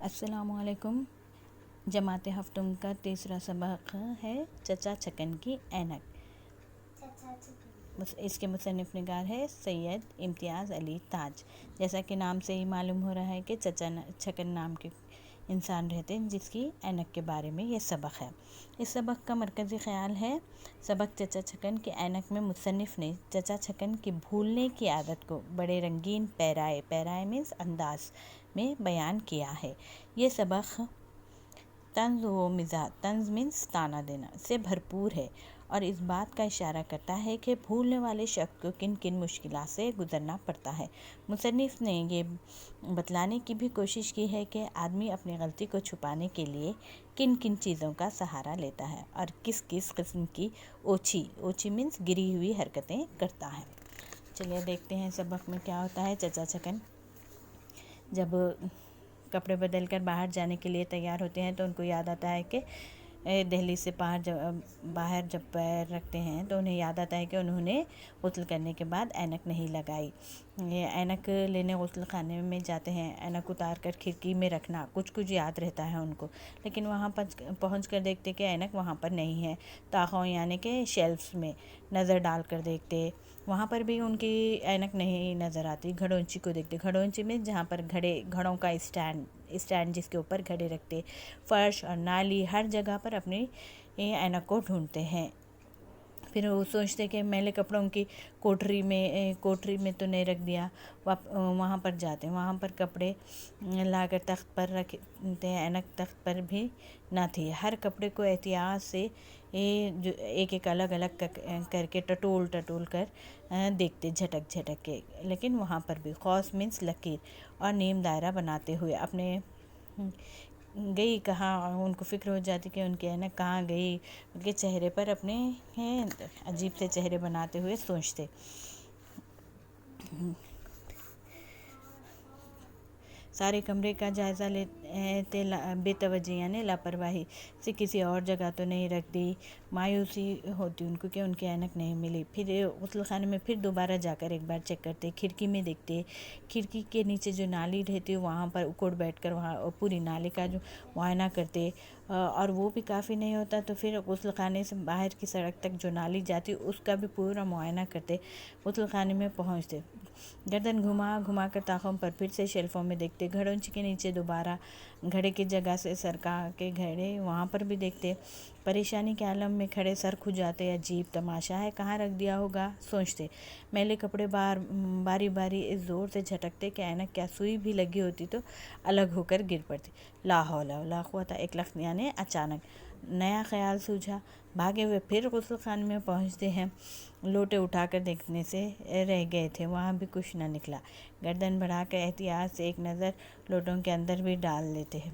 السلام علیکم۔ جماعت ہفتم کا تیسرا سبق ہے چچا چھکن کی اینک۔ اس کے مصنف نگار ہے سید امتیاز علی تاج۔ جیسا کہ نام سے ہی معلوم ہو رہا ہے کہ چچا چھکن نام کے انسان رہتے ہیں جس کی اینک کے بارے میں یہ سبق ہے۔ اس سبق کا مرکزی خیال ہے سبق چچا چھکن کی اینک میں مصنف نے چچا چھکن کی بھولنے کی عادت کو بڑے رنگین پیرائے مینس انداز میں بیان کیا ہے۔ یہ سبق طنز و مزاح، طنز مینس تانا دینا سے بھرپور ہے اور اس بات کا اشارہ کرتا ہے کہ بھولنے والے شخص کو کن کن مشکلات سے گزرنا پڑتا ہے۔ مصنف نے یہ بتلانے کی بھی کوشش کی ہے کہ آدمی اپنی غلطی کو چھپانے کے لیے کن کن چیزوں کا سہارا لیتا ہے اور کس کس قسم کی اوچھی مینس گری ہوئی حرکتیں کرتا ہے۔ چلیے دیکھتے ہیں سبق میں کیا ہوتا ہے۔ چچا چھکن جب کپڑے بدل کر باہر جانے کے لیے تیار ہوتے ہیں تو ان کو یاد آتا ہے کہ دہلی سے باہر جب پیر رکھتے ہیں تو انہیں یاد آتا ہے کہ انہوں نے غسل کرنے کے بعد اینک نہیں لگائی۔ یہ اینک لینے غسل خانے میں جاتے ہیں، اینک اتار کر کھڑکی میں رکھنا کچھ یاد رہتا ہے ان کو، لیکن وہاں پہنچ کر دیکھتے کہ اینک وہاں پر نہیں ہے۔ طاقوں یعنی کہ شیلفز میں نظر ڈال کر دیکھتے، وہاں پر بھی ان کی اینک نہیں نظر آتی۔ گھڑونچی کو دیکھتے، گھڑونچی میں جہاں پر گھڑوں کا اسٹینڈ جس کے اوپر گھڑے رکھتے، فرش اور نالی ہر جگہ پر اپنی اینک کو ڈھونڈتے ہیں۔ پھر وہ سوچتے کہ میلے کپڑوں کی کوٹری میں تو نہیں رکھ دیا، وہاں پر جاتے، وہاں پر کپڑے لا کر تخت پر رکھتے، اینک تخت پر بھی نہ تھی۔ ہر کپڑے کو احتیاط سے ایک الگ کر کے ٹٹول کر دیکھتے جھٹک کے، لیکن وہاں پر بھی قوس مینس لکیر اور نیم دائرہ بناتے ہوئے اپنے گئی کہاں، ان کو فکر ہو جاتی کہ ان کی اینک کہاں گئی، ان کے چہرے پر اپنے عجیب سے چہرے بناتے ہوئے سوچتے۔ سارے کمرے کا جائزہ لیتے، بے توجہی یعنی لاپرواہی سے کسی اور جگہ تو نہیں رکھ دی۔ مایوسی ہوتی ان کو کہ ان کی اینک نہیں ملی۔ پھر غسل خانے میں پھر دوبارہ جا کر ایک بار چیک کرتے، کھڑکی میں دیکھتے، کھڑکی کے نیچے جو نالی رہتی وہاں پر اکڑ بیٹھ کر وہاں پوری نالی کا جو معائنہ کرتے، اور وہ بھی کافی نہیں ہوتا تو پھر غسل خانے سے باہر کی سڑک تک جو نالی جاتی اس کا بھی پورا معائنہ کرتے۔ غسل خانے میں پہنچتے، گردن گھما کر طاقوں پر پھر سے شیلفوں میں دیکھتے، گھڑونچی کے نیچے دوبارہ گھڑے کی جگہ سے سرکا کے گھڑے وہاں پر بھی دیکھتے۔ پریشانی کے عالم میں کھڑے سر کھجاتے، عجیب تماشا ہے، کہاں رکھ دیا ہوگا سوچتے۔ میلے کپڑے باری اس زور سے جھٹکتے کہ اینک کیا سوئی بھی لگی ہوتی تو الگ ہو کر گر پڑتی۔ لا حول ولا قوت ایک لفظ یعنی اچانک نیا خیال سوجھا، بھاگے ہوئے پھر غسل خانے میں پہنچتے ہیں۔ لوٹے اٹھا کر دیکھنے سے رہ گئے تھے، وہاں بھی کچھ نہ نکلا۔ گردن بڑھا کر احتیاط سے ایک نظر لوٹوں کے اندر بھی ڈال لیتے ہیں،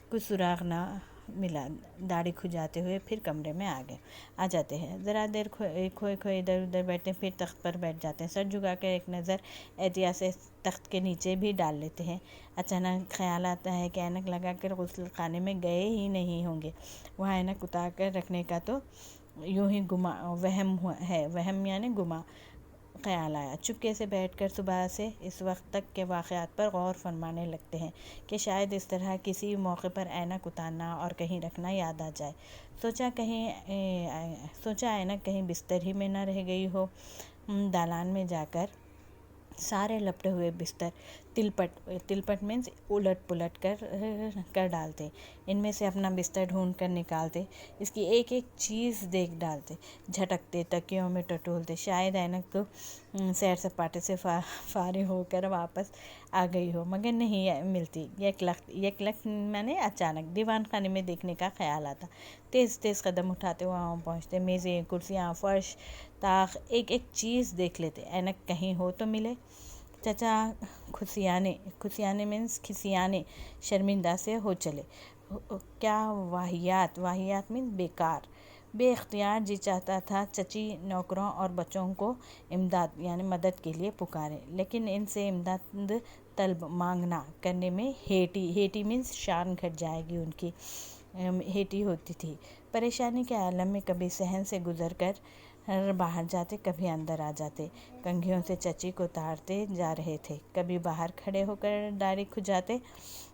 کچھ سراغ نہ ملا۔ داڑھی کھجاتے ہوئے پھر کمرے میں آ جاتے ہیں، ذرا دیر کھوئے ادھر ادھر بیٹھتے، پھر تخت پر بیٹھ جاتے ہیں، سر جھکا کر ایک نظر احتیاط سے تخت کے نیچے بھی ڈال لیتے ہیں۔ اچانک خیال آتا ہے کہ اینک لگا کر غسل خانے میں گئے ہی نہیں ہوں گے، وہاں اینک اتار کر رکھنے کا تو یوں ہی وہم یعنی گما خیال آیا۔ چپکے سے بیٹھ کر صبح سے اس وقت تک کے واقعات پر غور فرمانے لگتے ہیں کہ شاید اس طرح کسی موقع پر اینک اتارنا اور کہیں رکھنا یاد آ جائے۔ سوچا اینک کہیں بستر ہی میں نہ رہ گئی ہو۔ دالان میں جا کر سارے لپٹے ہوئے بستر تلپٹ مینس الٹ پلٹ کر ڈالتے، ان میں سے اپنا بستر ڈھونڈ کر نکالتے، اس کی ایک چیز دیکھ ڈالتے، جھٹکتے، تکیوں میں ٹٹولتے، شاید اینک سیر سپاٹے سے فارغ ہو کر واپس آ گئی ہو، مگر نہیں ملتی۔ یک لخت میں اچانک دیوان خانے میں دیکھنے کا خیال آتا، تیز قدم اٹھاتے وہاں پہنچتے، میزیں، کرسیاں، فرش، طاق، ایک چیز دیکھ لیتے، اینک کہیں ہو تو ملے۔ چچا کھسیانے مینس کھسیانے شرمندہ سے ہو چلے۔ کیا واہیات مینس بیکار، بے اختیار جی چاہتا تھا چچی نوکروں اور بچوں کو امداد یعنی مدد کے لیے پکارے، لیکن ان سے امداد طلب مانگنا کرنے میں ہیٹی مینس شان گھٹ جائے گی، ان کی ہیٹی ہوتی تھی۔ پریشانی کے عالم میں کبھی صحن سے گزر کر باہر جاتے، کبھی اندر آ جاتے، کنگھیوں سے چچی کو تارتے جا رہے تھے، کبھی باہر کھڑے ہو کر داڑھی کھجاتے،